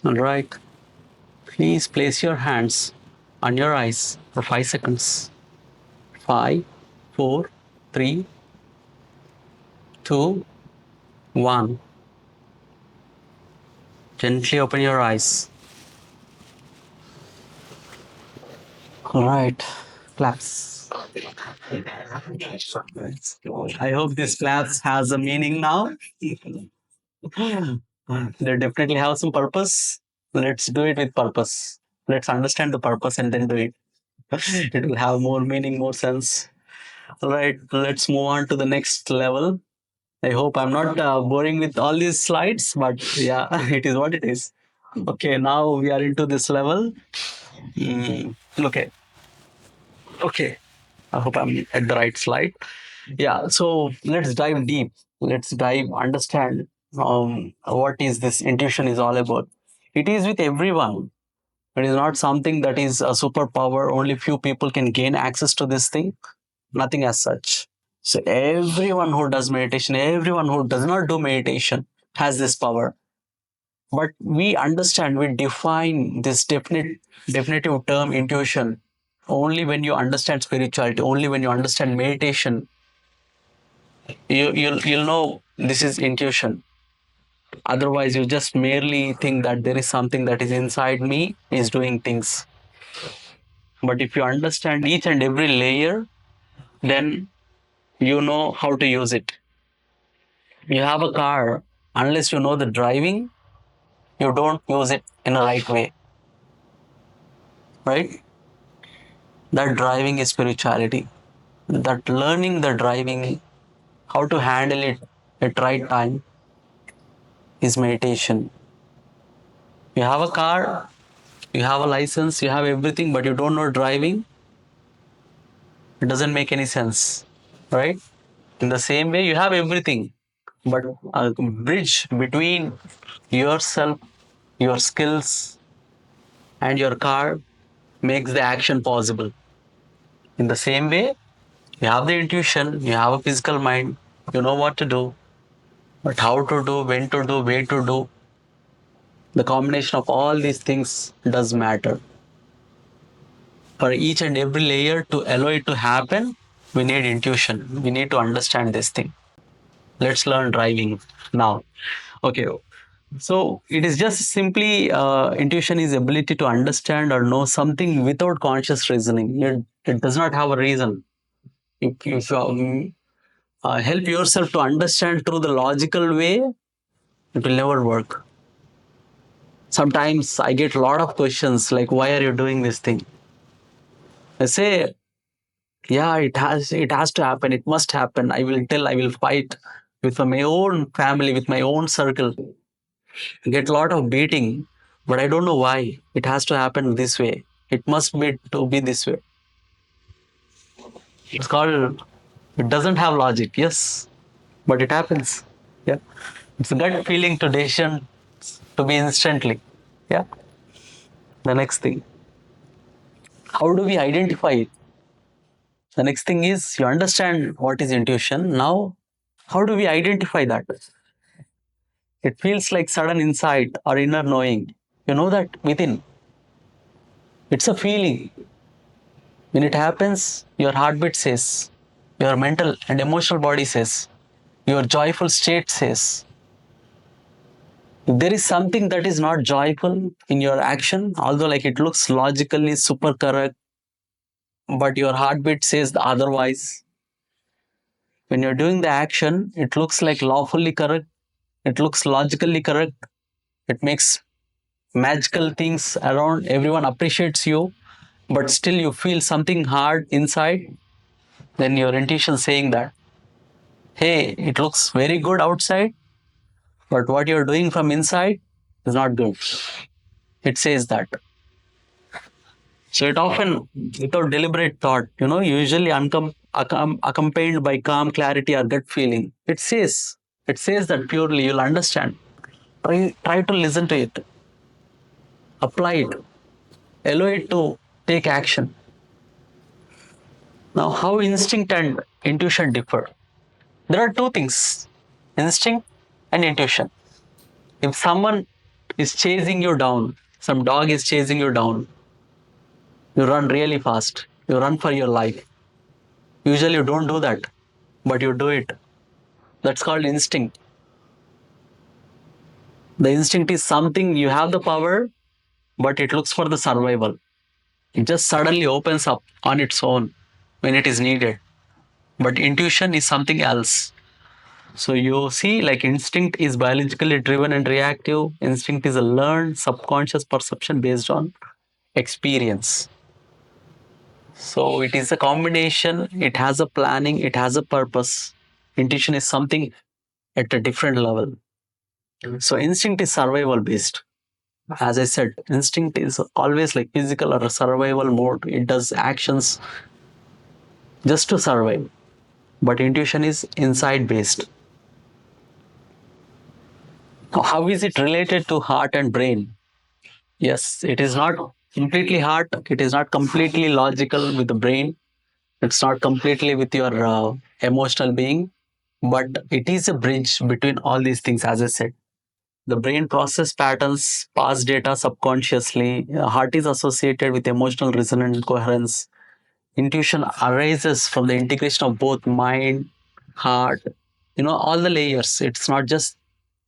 All right. Please place your hands on your eyes for 5 seconds. 5, 4, 3, 2, 1. Gently open your eyes. All right. Claps. I hope this claps has a meaning now. They definitely have some purpose. Let's do it with purpose. Let's understand the purpose and then do it. It will have more meaning, more sense. All right, let's move on to the next level. I hope I'm not boring with all these slides, but yeah, it is what it is. Okay, now we are into this level. Okay, okay. I hope I'm at the right slide. Yeah, so let's dive deep. Let's dive, understand what is this intuition is all about. It is with everyone. It is not something that is a superpower. Only few people can gain access to this thing. Nothing as such. So everyone who does meditation, everyone who does not do meditation has this power. But we understand, we define this definitive term intuition only when you understand spirituality, only when you understand meditation. You'll know this is intuition. Otherwise, you just merely think that there is something that is inside me is doing things. But if you understand each and every layer, then you know how to use it. You have a car, unless you know the driving, you don't use it in a right way, right? That driving is spirituality. That learning the driving, how to handle it at right time is meditation. You have a car, you have a license, you have everything, but you don't know driving, it doesn't make any sense, right? In the same way, you have everything, but a bridge between yourself, your skills, and your car makes the action possible. In the same way, you have the intuition, you have a physical mind, you know what to do, but how to do, when to do, where to do, the combination of all these things does matter. For each and every layer to allow it to happen, we need intuition. We need to understand this thing. Let's learn driving now. Okay. So it is just simply intuition is ability to understand or know something without conscious reasoning. It does not have a reason. If you help yourself to understand through the logical way, it will never work. Sometimes I get a lot of questions like, why are you doing this thing? I say, yeah, it has to happen. It must happen. I will fight with my own family, with my own circle. I get a lot of beating, but I don't know why. It has to happen this way. It must be this way. It's called, it doesn't have logic, yes, but it happens. Yeah. It's a gut feeling to decision to be instantly. Yeah. The next thing. How do we identify it? The next thing is you understand what is intuition. Now, how do we identify that? It feels like sudden insight or inner knowing. You know that within. It's a feeling. When it happens, your heartbeat says, your mental and emotional body says, your joyful state says. If there is something that is not joyful in your action, although like it looks logically super correct, but your heartbeat says the otherwise. When you're doing the action, it looks like lawfully correct, it looks logically correct, it makes magical things around, everyone appreciates you, but still you feel something hard inside, then your intuition saying that, hey, it looks very good outside, but what you're doing from inside is not good. It says that. So it often, without deliberate thought, usually accompanied by calm clarity or gut feeling, it says that purely, you'll understand. Try to listen to it, apply it, allow it to take action. Now, how instinct and intuition differ? There are two things, instinct and intuition. If someone is chasing you down, some dog is chasing you down, you run really fast, you run for your life. Usually, you don't do that, but you do it. That's called instinct. The instinct is something you have the power, but it looks for the survival. It just suddenly opens up on its own when it is needed. But intuition is something else. So you see, like instinct is biologically driven and reactive. Instinct is a learned subconscious perception based on experience. So it is a combination, it has a planning, it has a purpose. Intuition is something at a different level. So instinct is survival based. As I said, instinct is always like physical or a survival mode. It does actions just to survive. But intuition is insight based. Now, how is it related to heart and brain? Yes, it is not completely heart. It is not completely logical with the brain. It's not completely with your emotional being. But it is a bridge between all these things, as I said. The brain process patterns, past data subconsciously. Heart is associated with emotional resonance and coherence. Intuition arises from the integration of both mind, heart, all the layers. It's not just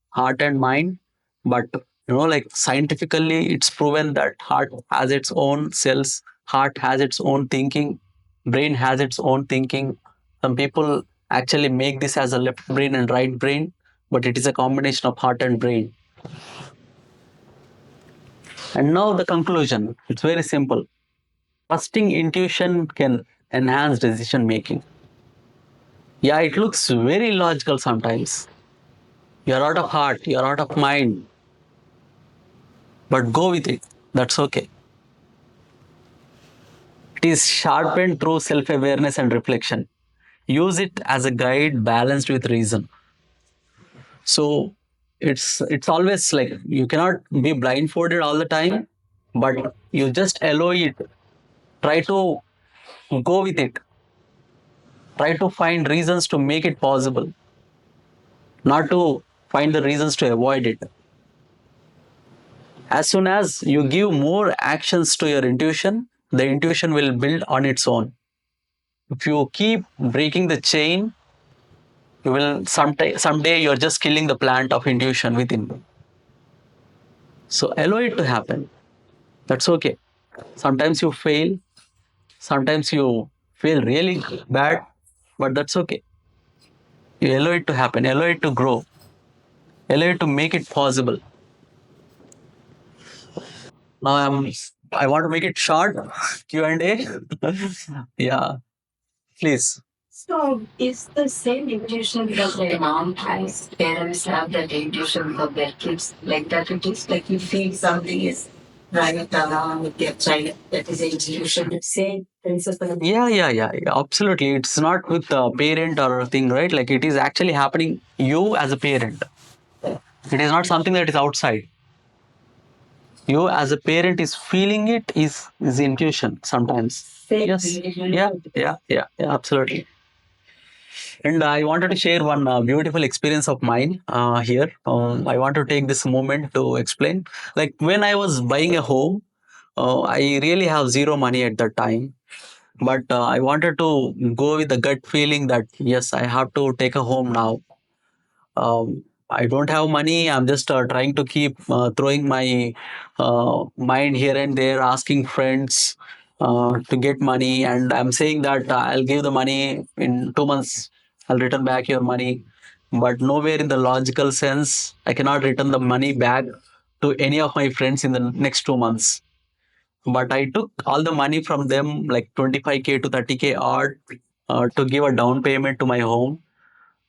heart and mind, but like scientifically, it's proven that heart has its own cells, heart has its own thinking, brain has its own thinking. Some people actually make this as a left brain and right brain, but it is a combination of heart and brain. And now the conclusion. It's very simple. Trusting intuition can enhance decision making. Yeah, it looks very logical sometimes. You're out of heart, you're out of mind, but go with it. That's okay. It is sharpened through self awareness and reflection. Use it as a guide balanced with reason. So it's always like you cannot be blindfolded all the time, but you just allow it. Try to go with it. Try to find reasons to make it possible, not to find the reasons to avoid it. As soon as you give more actions to your intuition, the intuition will build on its own. If you keep breaking the chain, you will someday you're just killing the plant of intuition within. So allow it to happen. That's okay. Sometimes you fail, sometimes you feel really bad, but that's okay. You allow it to happen, allow it to grow, allow it to make it possible. Now I want to make it short. Q&A. Yeah, please. So it's the same intuition that their mom has, parents have that intuition for their kids. Like that it is like you feel something is right along with your child. That is intuition. Same principle. Yeah, absolutely. It's not with a parent or a thing, right? Like it is actually happening you as a parent. It is not something that is outside. You as a parent is feeling it is intuition sometimes. Yes. Yeah, absolutely. And I wanted to share one beautiful experience of mine here. I want to take this moment to explain. Like when I was buying a home, I really have zero money at that time. But I wanted to go with the gut feeling that yes, I have to take a home now. I don't have money. I'm just trying to keep throwing my mind here and there, asking friends to get money. And I'm saying that I'll give the money in 2 months. I'll return back your money. But nowhere in the logical sense, I cannot return the money back to any of my friends in the next 2 months. But I took all the money from them, like 25K to 30K odd, to give a down payment to my home.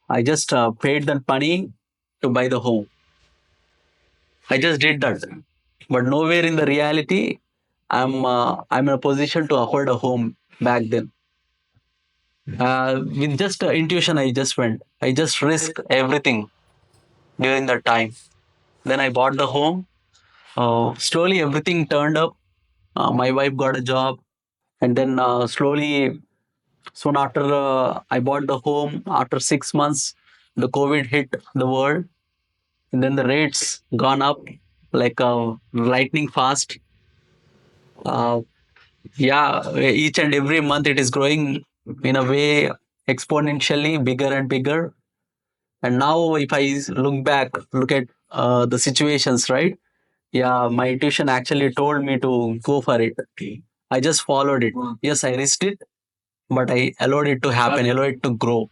I just paid that money to buy the home. I just did that, but nowhere in the reality, I'm in a position to afford a home back then. With just intuition, I just went. I just risked everything during that time. Then I bought the home. Slowly, everything turned up. My wife got a job, and then slowly, soon after I bought the home, after 6 months, the COVID hit the world, and then the rates gone up like lightning fast. Uh, yeah, each and every month it is growing in a way exponentially bigger and bigger. And now, if I look back, look at the situations, right? Yeah, my intuition actually told me to go for it. I just followed it. Yes, I risked it, but I allowed it to happen, allowed it to grow.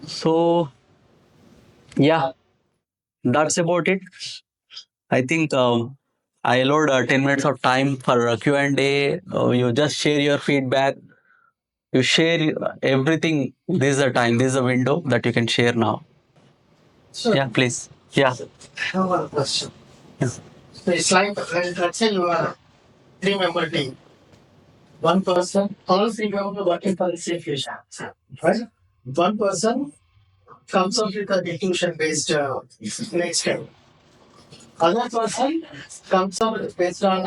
So, yeah, that's about it. I think I allowed 10 minutes of time for a Q&A. You just share your feedback. You share everything. This is the time. This is the window that you can share now. So Yeah, please. Yeah. I have one question. Yeah. So it's like let's say you are a three-member team. One person, all three members working for the same vision, right? One person comes up with an intuition-based next step. Other person comes up based on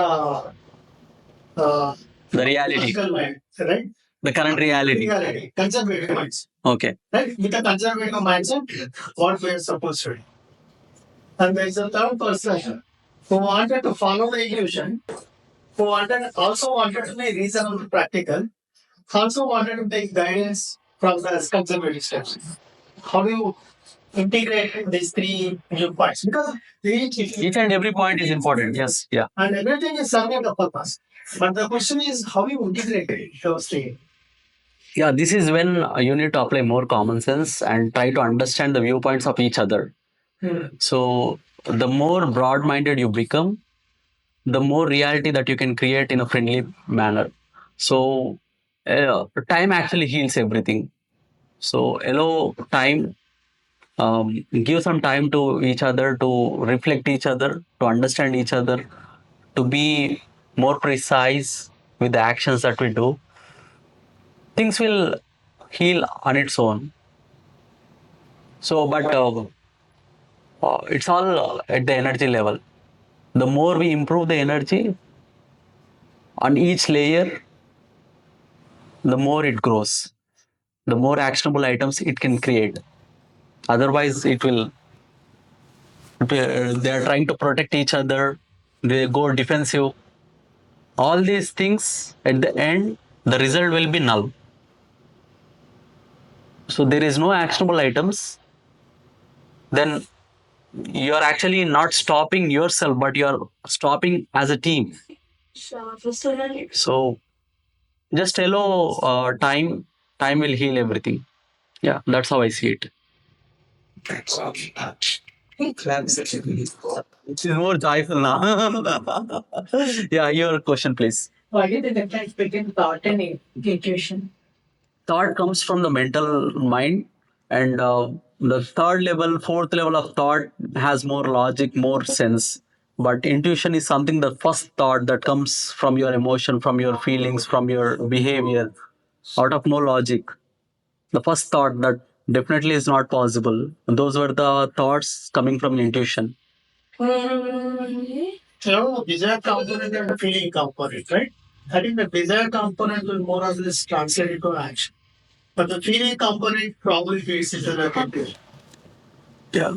The reality, logical mind, right? the current reality. Reality, conservative mindset, Okay. right? With a conservative mindset, what we're supposed to do. And there's a third person who wanted to follow the illusion, who also wanted to be reasonable practical, also wanted to take guidance from the conservative steps. How do you integrate these three viewpoints? Because Each and every point is important. Yes. Yeah. and everything is serving a purpose. But the question is how you integrate those three. Yeah, this is when you need to apply more common sense and try to understand the viewpoints of each other. So, the more broad minded you become, the more reality that you can create in a friendly manner. So, time actually heals everything. So, allow time, give some time to each other to reflect each other, to understand each other, to be more precise with the actions that we do. Things will heal on its own. So, but it's all at the energy level. The more we improve the energy on each layer, the more it grows, the more actionable items it can create. Otherwise, they are trying to protect each other, they go defensive. All these things at the end, the result will be null. So there is no actionable items. Then you're actually not stopping yourself, but you're stopping as a team. So just allow time. Time will heal everything. Yeah, that's how I see it. It is more joyful now. Yeah, your question, please. What is the difference between thought and intuition? Thought comes from the mental mind, and the third level, fourth level of thought has more logic, more sense. But intuition is something, the first thought that comes from your emotion, from your feelings, from your behavior, out of no logic. The first thought that definitely is not possible. Those were the thoughts coming from intuition. So, desire component and the feeling component, right? I think the desire component will more or less translate into action. But the feeling component probably feeds into the intuition. Yeah.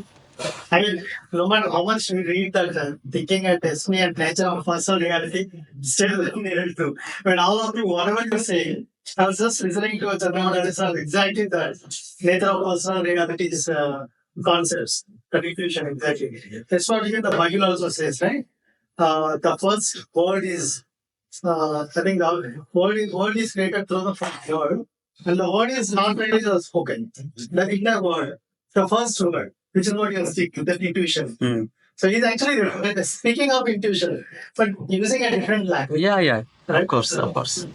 I mean, no matter how much we read that thinking and destiny and nature of personal reality, still needed to. When all of you, whatever you say, I was just listening to a Chandra that is exactly that nature of personal reality's concepts, the intuition, exactly. That's what even the Bible also says, right? The first word is, I think the word is created through the first word, and the word is not really just spoken. The inner word, the first word, which is what you're speaking, the intuition. Mm. So he's actually speaking of intuition, but using a different language. Yeah, Right? of course, of course.